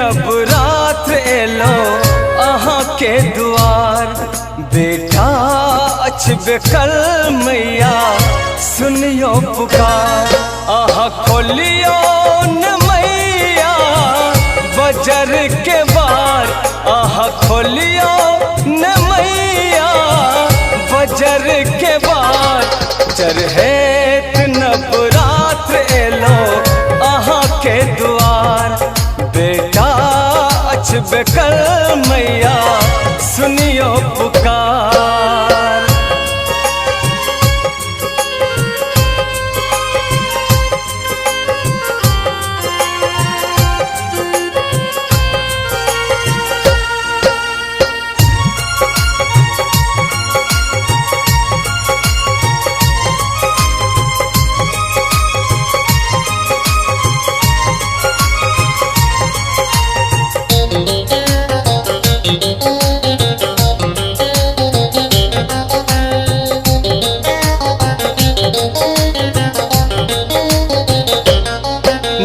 Navratra yellow अहाँ के दुआर, बेटा अछबे कल मैया सुनियो पुकार। अहाँ खोलियो न मैया बजर के बार, अहाँ खोलियो न मैया बजर के बार। चरहेत नवरात्र एलो अहाँ के दुआर, बेटा अछबे कल मैया सुनियो पुकार।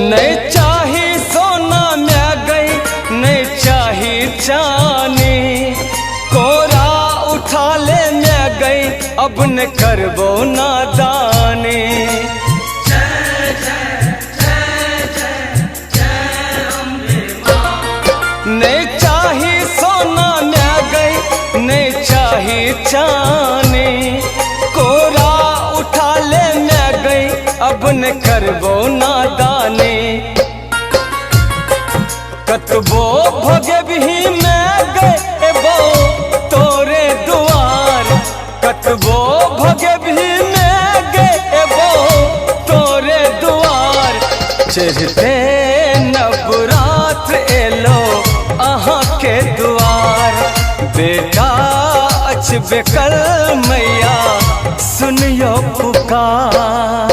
नहीं चाही सोना में गई, नहीं चाही चानी, कोरा उठा ले में गई अब न करबो नादानी। नहीं चाही सोना में गई, नहीं चाही चानी, कोरा उठा ले में गई अब न करबो नादानी। कतबो भोगे भी मैं गए बो तोरे दुआर, कतबो भोगे भी मैं गए बो तोरे दुआर। चढ़ते नवरात्र एलो अहाँ के दुआर, बेटा अछबे कल मैया सुनियो पुकार।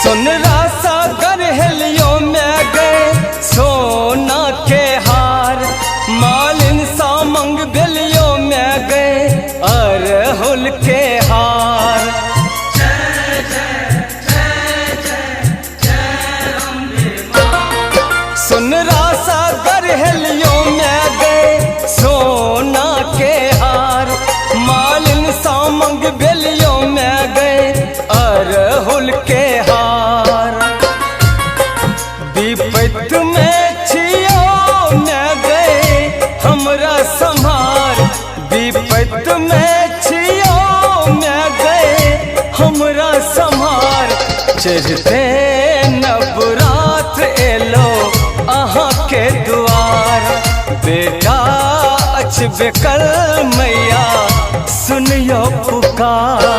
सुनरा सागर हेलियो में गए सोना के हार, मालिन सामंग बेलियो में गए अरहुल के हार। सुनरा सागर हेलियो में गए सोना के हार, मालिन सामंग बेलियो में गए अरहुल के हार। विपत में छियो न गए हमरा संभार, विपत में छियो न गए हमरा संभार। चढ़ते नवरात्र एलो अहाँ के दुआर, बेटा अछबे कल मैया सुनियो पुकार।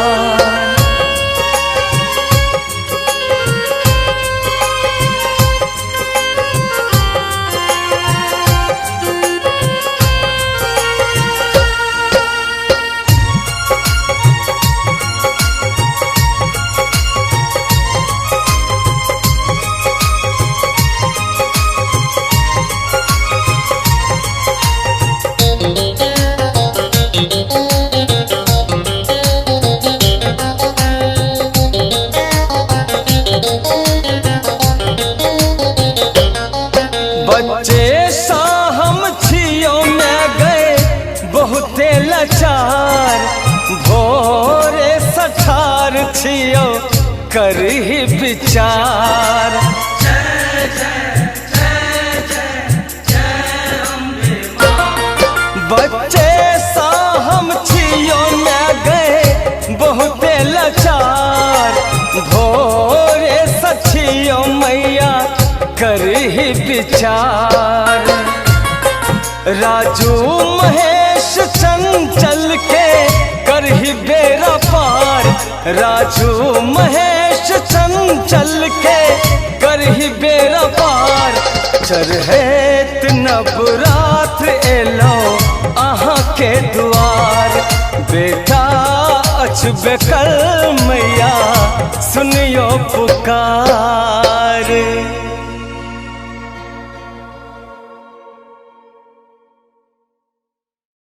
बच्चे सा हम छियो में गए बहुते लाचार, भोरे सठार छियो करही विचार। बच्चे सा हम छियो में गए बहुते लाचार, भोरे सछियो मैया करही विचार। राजू महेश चंचल के करही बेरा पार, राजू महेश चंचल के करही बेरा पार। चरहत नवरात्र एलो अहाँ के द्वार, बेटा अछबे कल मैया सुनियो पुकार।